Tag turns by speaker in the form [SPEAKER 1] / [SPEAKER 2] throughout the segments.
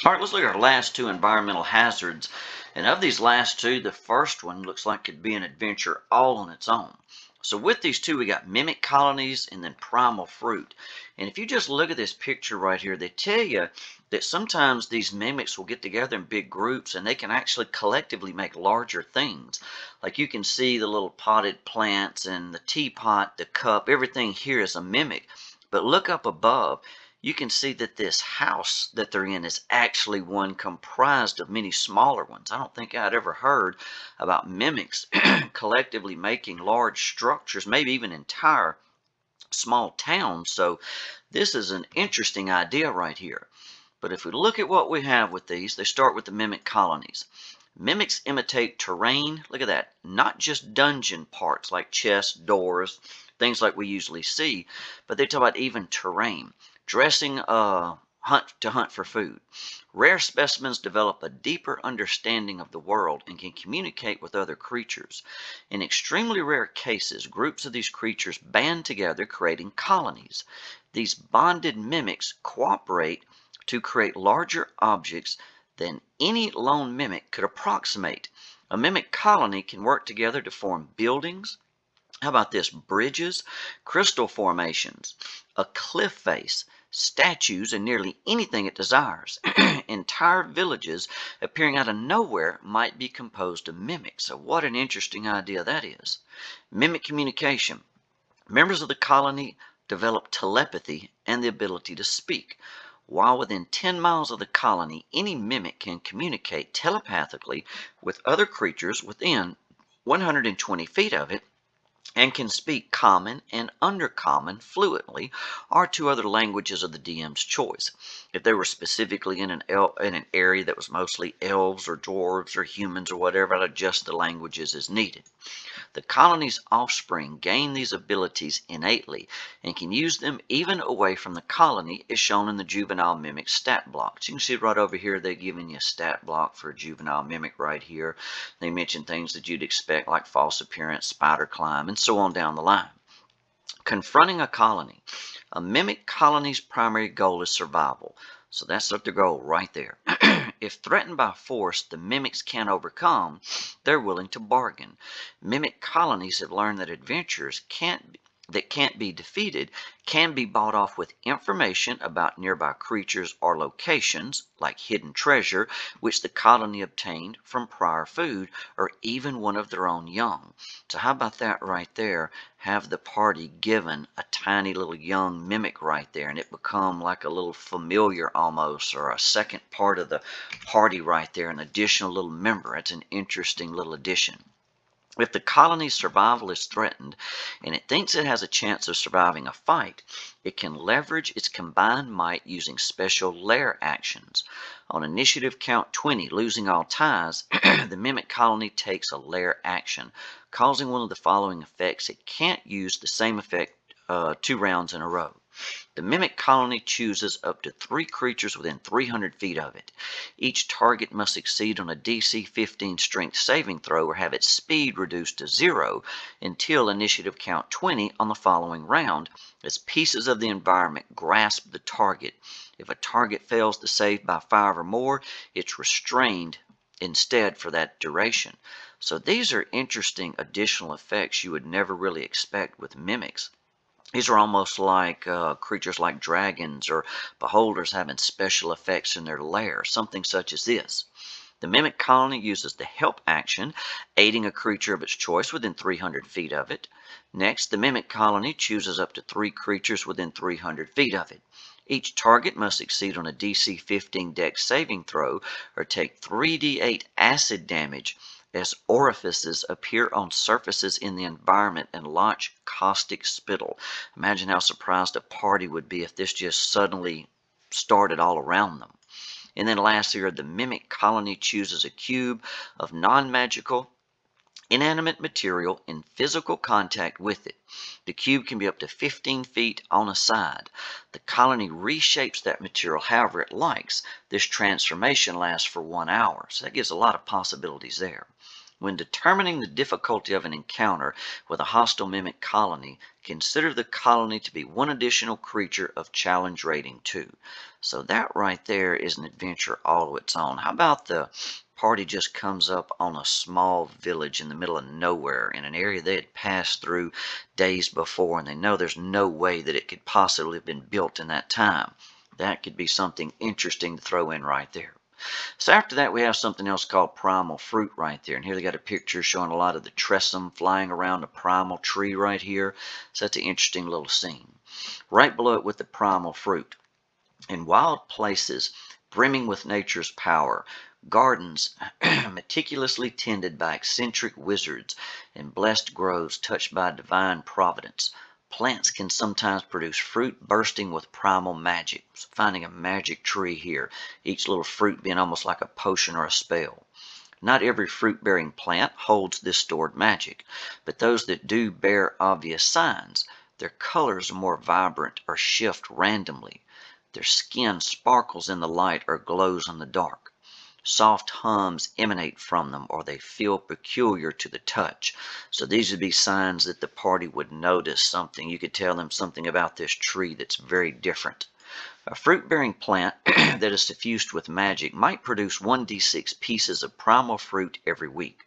[SPEAKER 1] All right, let's look at our last two environmental hazards. And of these last two, the first one looks like it could be an adventure all on its own. So with these two, we got mimic colonies and then primal fruit. And if you just look at this picture right here, they tell you that sometimes these mimics will get together in big groups and they can actually collectively make larger things. Like you can see the little potted plants and the teapot, the cup, everything here is a mimic. But look up above, you can see that this house that they're in is actually one comprised of many smaller ones. I don't think I'd ever heard about mimics collectively making large structures, maybe even entire small towns. So this is an interesting idea right here. But if we look at what we have with these, they start with the mimic colonies. Mimics imitate terrain. Look at that. Not just dungeon parts like chests, doors, things like we usually see, but they talk about even terrain. Dressing hunt for food. Rare specimens develop a deeper understanding of the world and can communicate with other creatures. In extremely rare cases, groups of these creatures band together, creating colonies. These bonded mimics cooperate to create larger objects than any lone mimic could approximate. A mimic colony can work together to form buildings. How about this? Bridges, crystal formations, a cliff face, statues, and nearly anything it desires. Entire villages appearing out of nowhere might be composed of mimics. So what an interesting idea that is. Mimic communication. Members of the colony develop telepathy and the ability to speak. While within 10 miles of the colony, any mimic can communicate telepathically with other creatures within 120 feet of it and can speak common and undercommon fluently or two other languages of the DM's choice. If they were specifically in an area that was mostly elves or dwarves or humans or whatever, I'd adjust the languages as needed. The colony's offspring gain these abilities innately and can use them even away from the colony, as shown in the juvenile mimic stat blocks. You can see right over here they're giving you a stat block for a juvenile mimic right here. They mention things that you'd expect like false appearance, spider climb, and so on down the line. Confronting a colony. A mimic colony's primary goal is survival. So that's their goal right there. If threatened by force the mimics can't overcome, they're willing to bargain. Mimic colonies have learned that adventurers that can't be defeated can be bought off with information about nearby creatures or locations, like hidden treasure, which the colony obtained from prior food, or even one of their own young. So how about that right there? Have the party given a tiny little young mimic right there, and it become like a little familiar almost, or a second part of the party right there, an additional little member. It's an interesting little addition. If the colony's survival is threatened and it thinks it has a chance of surviving a fight, it can leverage its combined might using special lair actions. On initiative count 20, losing all ties, the mimic colony takes a lair action, causing one of the following effects. It can't use the same effect 2 rounds in a row. The mimic colony chooses up to 3 creatures within 300 feet of it. Each target must succeed on a DC 15 strength saving throw or have its speed reduced to 0 until initiative count 20 on the following round, as pieces of the environment grasp the target. If a target fails to save by 5 or more, it's restrained instead for that duration. So these are interesting additional effects you would never really expect with mimics. These are almost like creatures like dragons or beholders having special effects in their lair, something such as this. The mimic colony uses the help action, aiding a creature of its choice within 300 feet of it. Next, the mimic colony chooses up to 3 creatures within 300 feet of it. Each target must succeed on a DC 15 Dex saving throw or take 3d8 acid damage as orifices appear on surfaces in the environment and launch caustic spittle. Imagine how surprised a party would be if this just suddenly started all around them. And then lastly, the mimic colony chooses a cube of non-magical inanimate material in physical contact with it. The cube can be up to 15 feet on a side. The colony reshapes that material however it likes. This transformation lasts for 1 hour, so that gives a lot of possibilities there. When determining the difficulty of an encounter with a hostile mimic colony, consider the colony to be one additional creature of challenge rating 2. So that right there is an adventure all its own. How about the party just comes up on a small village in the middle of nowhere in an area they had passed through days before, and they know there's no way that it could possibly have been built in that time. That could be something interesting to throw in right there. So after that, we have something else called primal fruit right there. And here they got a picture showing a lot of the tressum flying around a primal tree right here. So that's an interesting little scene. Right below it with the primal fruit. In wild places brimming with nature's power, gardens meticulously tended by eccentric wizards, and blessed groves touched by divine providence, plants can sometimes produce fruit bursting with primal magic. So finding a magic tree here, each little fruit being almost like a potion or a spell. Not every fruit-bearing plant holds this stored magic, but those that do bear obvious signs. Their colors are more vibrant or shift randomly. Their skin sparkles in the light or glows in the dark. Soft hums emanate from them, or they feel peculiar to the touch. So these would be signs that the party would notice something. You could tell them something about this tree that's very different. A fruit-bearing plant that is suffused with magic might produce 1d6 pieces of primal fruit every week.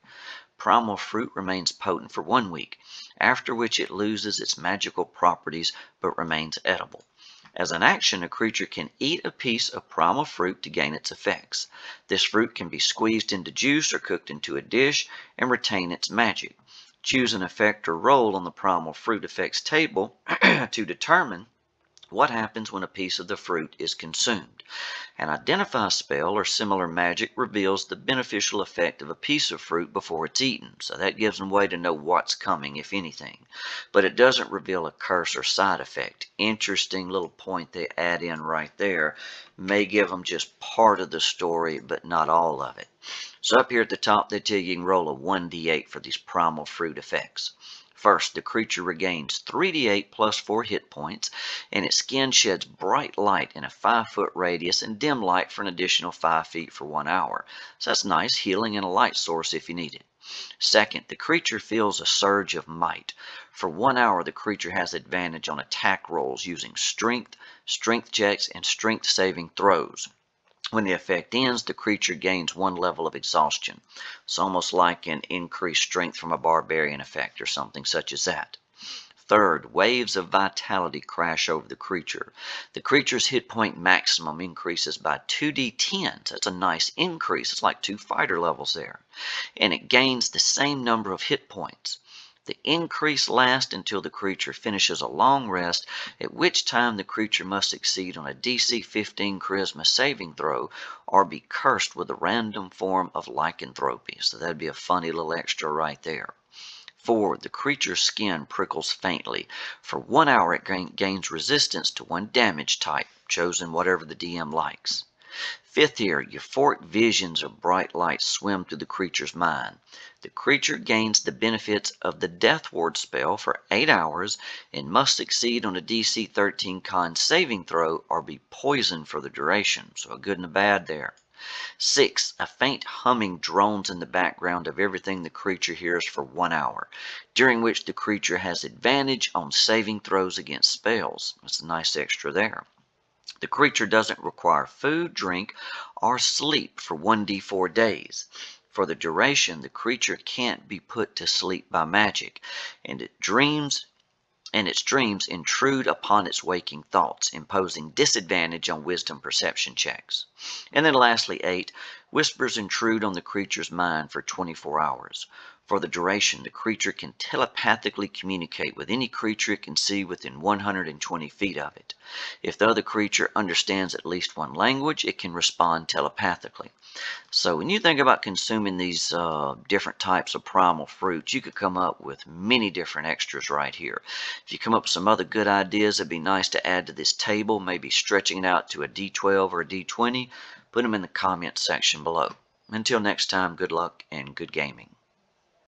[SPEAKER 1] Primal fruit remains potent for 1 week, after which it loses its magical properties but remains edible. As an action, a creature can eat a piece of primal fruit to gain its effects. This fruit can be squeezed into juice or cooked into a dish and retain its magic. Choose an effect or roll on the primal fruit effects table to determine what happens when a piece of the fruit is consumed. An identify spell or similar magic reveals the beneficial effect of a piece of fruit before it's eaten. So that gives them a way to know what's coming, if anything. But it doesn't reveal a curse or side effect. Interesting little point they add in right there. May give them just part of the story, but not all of it. So up here at the top, they tell you can roll a 1d8 for these primal fruit effects. First, the creature regains 3d8 plus 4 hit points, and its skin sheds bright light in a 5-foot radius and dim light for an additional 5 feet for 1 hour. So that's nice, healing and a light source if you need it. Second, the creature feels a surge of might. For 1 hour, the creature has advantage on attack rolls using strength, strength checks, and strength saving throws. When the effect ends, the creature gains 1 level of exhaustion. It's almost like an increased strength from a barbarian effect or something such as that. Third, waves of vitality crash over the creature. The creature's hit point maximum increases by 2d10. That's a nice increase. It's like 2 fighter levels there. And it gains the same number of hit points. The increase lasts until the creature finishes a long rest, at which time the creature must succeed on a DC 15 charisma saving throw or be cursed with a random form of lycanthropy. So that'd be a funny little extra right there. 4. The creature's skin prickles faintly. For 1 hour, it gains resistance to 1 damage type, chosen whatever the DM likes. Fifth here, euphoric visions of bright light swim through the creature's mind. The creature gains the benefits of the Death Ward spell for 8 hours and must succeed on a DC 13 con saving throw or be poisoned for the duration. So a good and a bad there. 6. A faint humming drones in the background of everything the creature hears for 1 hour, during which the creature has advantage on saving throws against spells. That's a nice extra there. The creature doesn't require food, drink, or sleep for 1d4 days. For the duration, the creature can't be put to sleep by magic, and its dreams intrude upon its waking thoughts, imposing disadvantage on wisdom perception checks. And then lastly, 8, whispers intrude on the creature's mind for 24 hours. For the duration, the creature can telepathically communicate with any creature it can see within 120 feet of it. If the other creature understands at least 1 language, it can respond telepathically. So when you think about consuming these different types of primal fruits, you could come up with many different extras right here. If you come up with some other good ideas, it'd be nice to add to this table, maybe stretching it out to a D12 or a D20, put them in the comments section below. Until next time, good luck and good gaming.